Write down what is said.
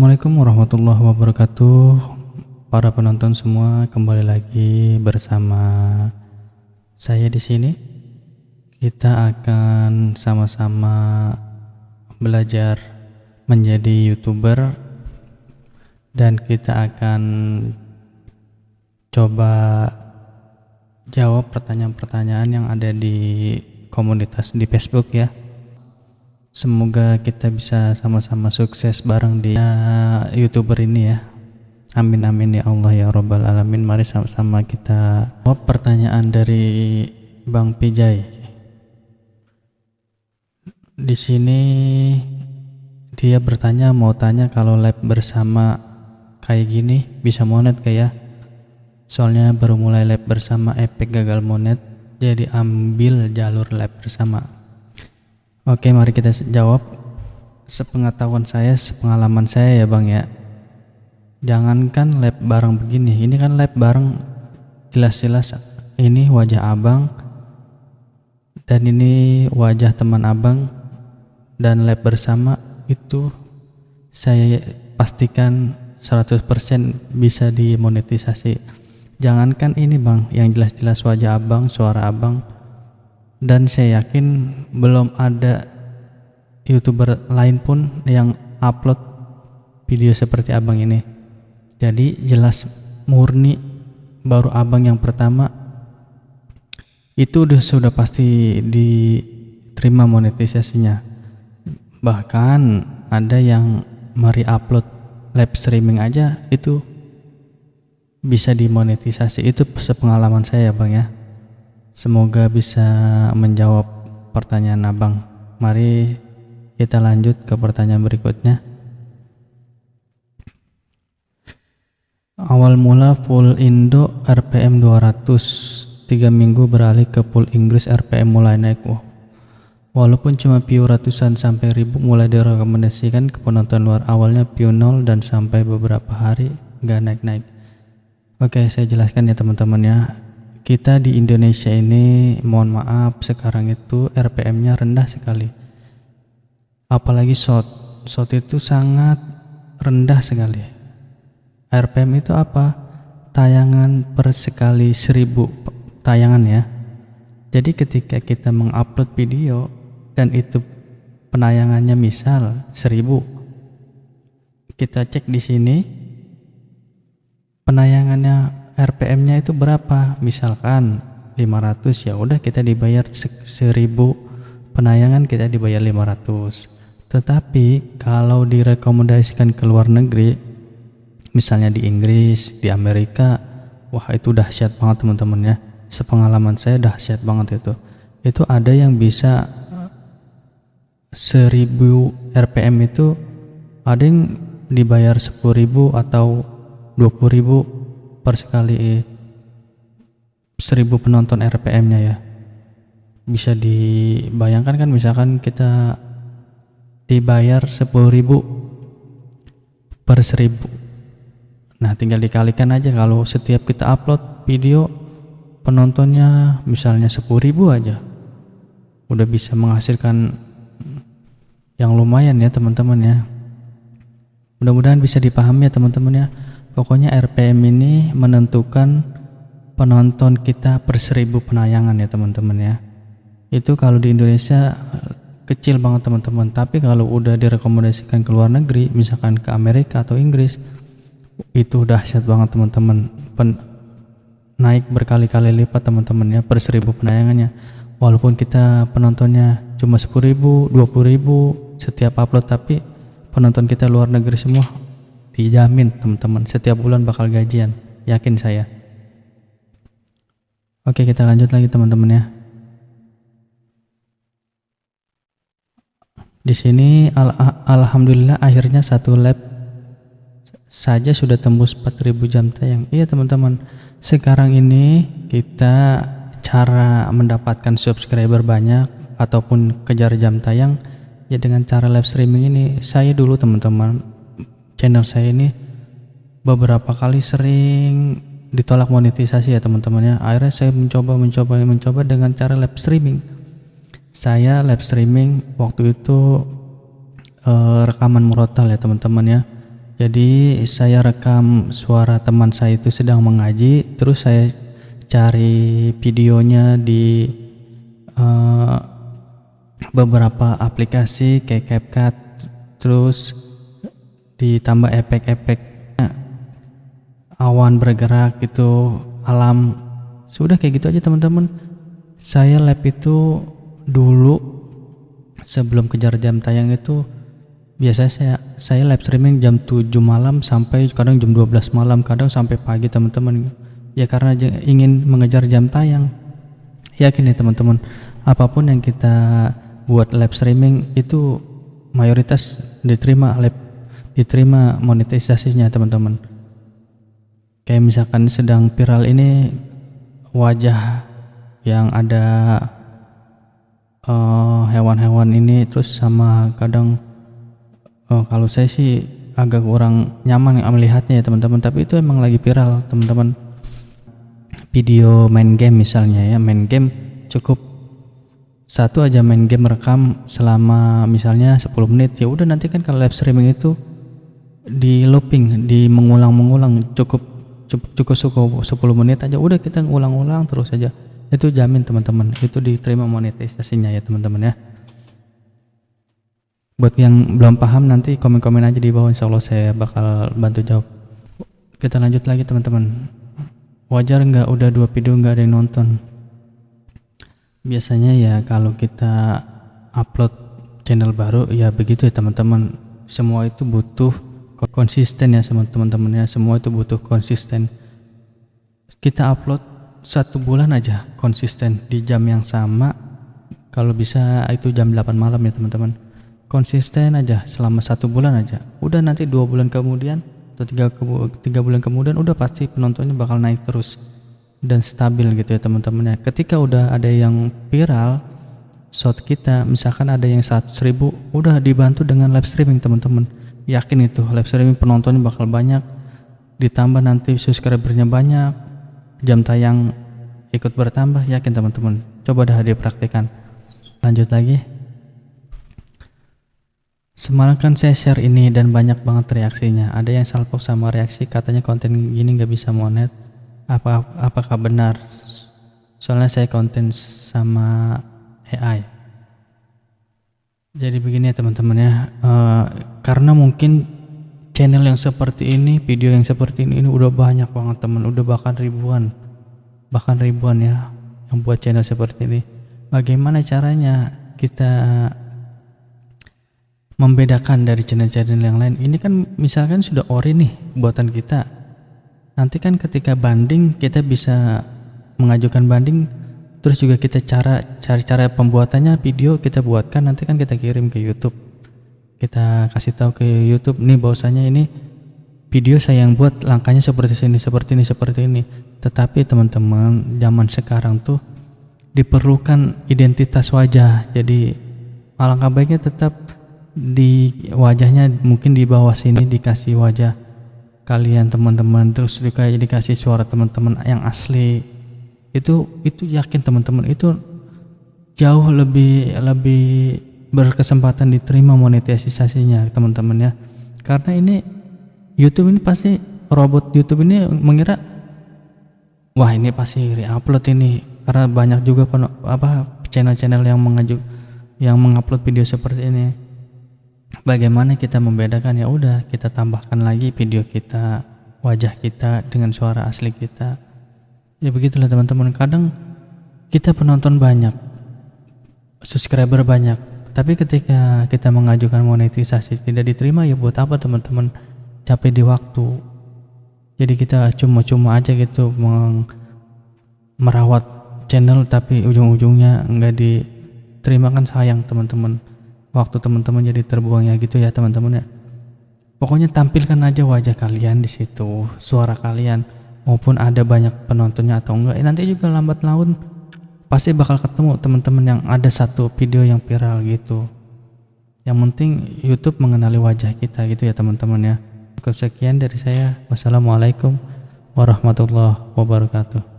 Assalamualaikum warahmatullahi wabarakatuh. Para penonton semua, kembali lagi bersama saya di sini. Kita akan sama-sama belajar menjadi YouTuber dan kita akan coba jawab pertanyaan-pertanyaan yang ada di komunitas di Facebook ya. Semoga kita bisa sama-sama sukses bareng di YouTuber ini ya. Amin amin ya Allah ya Rabbal Alamin. Mari sama-sama kita jawab pertanyaan dari Bang Pijay. Di sini dia bertanya, mau tanya kalau live bersama kayak gini bisa monet kayak? Soalnya baru mulai live bersama Epic gagal monet, jadi ambil jalur live bersama. Oke, mari kita jawab. Sepengetahuan saya, sepengalaman saya ya Bang ya, jangankan live bareng begini, ini kan live bareng jelas-jelas ini wajah abang dan ini wajah teman abang, dan live bersama itu saya pastikan 100% bisa dimonetisasi. Jangankan ini Bang, yang jelas-jelas wajah abang, suara abang, dan saya yakin belum ada YouTuber lain pun yang upload video seperti abang ini. Jadi jelas murni baru abang yang pertama, itu sudah pasti diterima monetisasinya. Bahkan ada yang upload live streaming aja itu bisa dimonetisasi. Itu sepengalaman saya Bang ya. Semoga bisa menjawab pertanyaan abang. Mari kita lanjut ke pertanyaan berikutnya. Awal mula full Indo RPM 200, 3 minggu beralih ke full Inggris RPM mulai naik. Walaupun cuma view ratusan sampai ribu, mulai direkomendasikan ke penonton luar. Awalnya view 0 dan sampai beberapa hari gak naik-naik. Oke, saya jelaskan ya teman-teman ya. Kita di Indonesia ini, mohon maaf, sekarang itu RPM-nya rendah sekali. Apalagi short itu sangat rendah sekali. RPM itu apa? Tayangan per sekali 1000 tayangan ya. Jadi ketika kita mengupload video dan itu penayangannya misal 1000, kita cek di sini penayangannya RPM-nya itu berapa? Misalkan 500, ya udah kita dibayar 1000 penayangan, kita dibayar 500. Tetapi kalau direkomendasikan ke luar negeri, misalnya di Inggris, di Amerika, wah itu dahsyat banget teman-teman ya. Sepengalaman saya dahsyat banget itu. Itu ada yang bisa 1000 RPM itu ada yang dibayar 10.000 atau 20.000 per sekali 1000 penonton RPM-nya ya. Bisa dibayangkan kan, misalkan kita dibayar 10.000 per 1000. Nah, tinggal dikalikan aja, kalau setiap kita upload video penontonnya misalnya 10.000 aja, udah bisa menghasilkan yang lumayan ya teman-teman ya. Mudah-mudahan bisa dipahami ya teman-teman ya. Pokoknya RPM ini menentukan penonton kita per 1000 penayangan ya teman-teman ya. Itu kalau di Indonesia kecil banget teman-teman. Tapi kalau udah direkomendasikan ke luar negeri, misalkan ke Amerika atau Inggris, itu dahsyat banget teman-teman. Naik berkali-kali lipat teman-teman ya per 1000 penayangannya. Walaupun kita penontonnya cuma 10.000, 20.000 setiap upload, tapi penonton kita luar negeri semua. Dijamin teman-teman, setiap bulan bakal gajian, yakin saya. Oke, kita lanjut lagi teman-teman ya. Di sini alhamdulillah akhirnya satu live saja sudah tembus 4.000 jam tayang. Iya teman-teman, sekarang ini kita cara mendapatkan subscriber banyak ataupun kejar jam tayang ya dengan cara live streaming ini. Saya dulu teman-teman, channel saya ini beberapa kali sering ditolak monetisasi ya teman-teman ya. Akhirnya saya mencoba dengan cara live streaming. Saya live streaming waktu itu rekaman murotal ya teman-teman ya. Jadi saya rekam suara teman saya itu sedang mengaji, terus saya cari videonya di beberapa aplikasi kayak CapCut, terus ditambah efek-efek awan bergerak gitu, alam, sudah kayak gitu aja teman-teman. Saya lab itu dulu sebelum kejar jam tayang itu biasanya saya live streaming jam 7 malam sampai kadang jam 12 malam, kadang sampai pagi teman-teman. Ya karena ingin mengejar jam tayang. Yakin ya teman-teman, apapun yang kita buat live streaming itu mayoritas diterima monetisasinya teman-teman. Kayak misalkan sedang viral ini wajah yang ada hewan-hewan ini, terus sama kadang kalau saya sih agak kurang nyaman melihatnya ya teman-teman, tapi itu emang lagi viral teman-teman. Video main game misalnya ya, main game cukup satu aja main game rekam selama misalnya 10 menit, ya udah nanti kan kalau live streaming itu di looping, di mengulang-mengulang, cukup 10 menit aja udah kita ngulang-ulang terus aja, itu jamin teman-teman itu diterima monetisasinya ya teman-teman ya. Buat yang belum paham nanti komen-komen aja di bawah, insyaallah saya bakal bantu jawab. Kita lanjut lagi teman-teman. Wajar nggak udah 2 video nggak ada yang nonton? Biasanya ya kalau kita upload channel baru ya begitu ya teman-teman. Semua itu butuh konsisten ya sama teman-teman ya. Semua itu butuh konsisten. Kita upload 1 bulan aja konsisten di jam yang sama. Kalau bisa itu jam 8 malam ya teman-teman. Konsisten aja selama 1 bulan aja. Udah nanti 2 bulan kemudian atau 3 bulan kemudian udah pasti penontonnya bakal naik terus dan stabil gitu ya teman-teman ya. Ketika udah ada yang viral shot kita, misalkan ada yang 100.000, udah dibantu dengan live streaming teman-teman. Yakin itu live streaming penontonnya bakal banyak, ditambah nanti subscribernya banyak, jam tayang ikut bertambah, yakin teman-teman. Coba dah dipraktikan. Lanjut lagi. Semalam kan saya share ini dan banyak banget reaksinya. Ada yang salpok sama reaksi, katanya konten gini nggak bisa monet. Apakah benar? Soalnya saya konten sama AI. Jadi begini ya teman-teman ya. Karena mungkin channel yang seperti ini, video yang seperti ini udah banyak banget teman, udah bahkan ribuan ya yang buat channel seperti ini. Bagaimana caranya kita membedakan dari channel-channel yang lain? Ini kan misalkan sudah ori nih buatan kita, nanti kan ketika banding kita bisa mengajukan banding, terus juga kita cari cara pembuatannya, video kita buatkan, nanti kan kita kirim ke YouTube, kita kasih tahu ke YouTube nih bahwasanya ini video saya yang buat, langkahnya seperti ini. Tetapi teman-teman, zaman sekarang tuh diperlukan identitas wajah, jadi alangkah baiknya tetap di wajahnya mungkin di bawah sini dikasih wajah kalian teman-teman, terus juga dikasih suara teman-teman yang asli. Itu yakin teman-teman itu jauh lebih berkesempatan diterima monetisasinya teman-teman ya. Karena ini YouTube ini pasti, robot YouTube ini mengira wah ini pasti re-upload ini, karena banyak juga channel-channel yang mengupload video seperti ini. Bagaimana kita membedakan? Ya udah kita tambahkan lagi video kita, wajah kita dengan suara asli kita. Ya begitulah teman-teman. Kadang kita penonton banyak, subscriber banyak, tapi ketika kita mengajukan monetisasi tidak diterima, ya buat apa teman-teman capek di waktu. Jadi kita cuma-cuma aja gitu merawat channel, tapi ujung-ujungnya nggak diterima, kan sayang teman-teman. Waktu teman-teman jadi terbuang ya gitu ya teman-teman ya. Pokoknya tampilkan aja wajah kalian di situ, suara kalian, maupun ada banyak penontonnya atau enggak. Nanti juga lambat laun pasti bakal ketemu teman-teman yang ada satu video yang viral gitu. Yang penting YouTube mengenali wajah kita gitu ya teman-teman ya. Cukup sekian dari saya. Wassalamualaikum warahmatullahi wabarakatuh.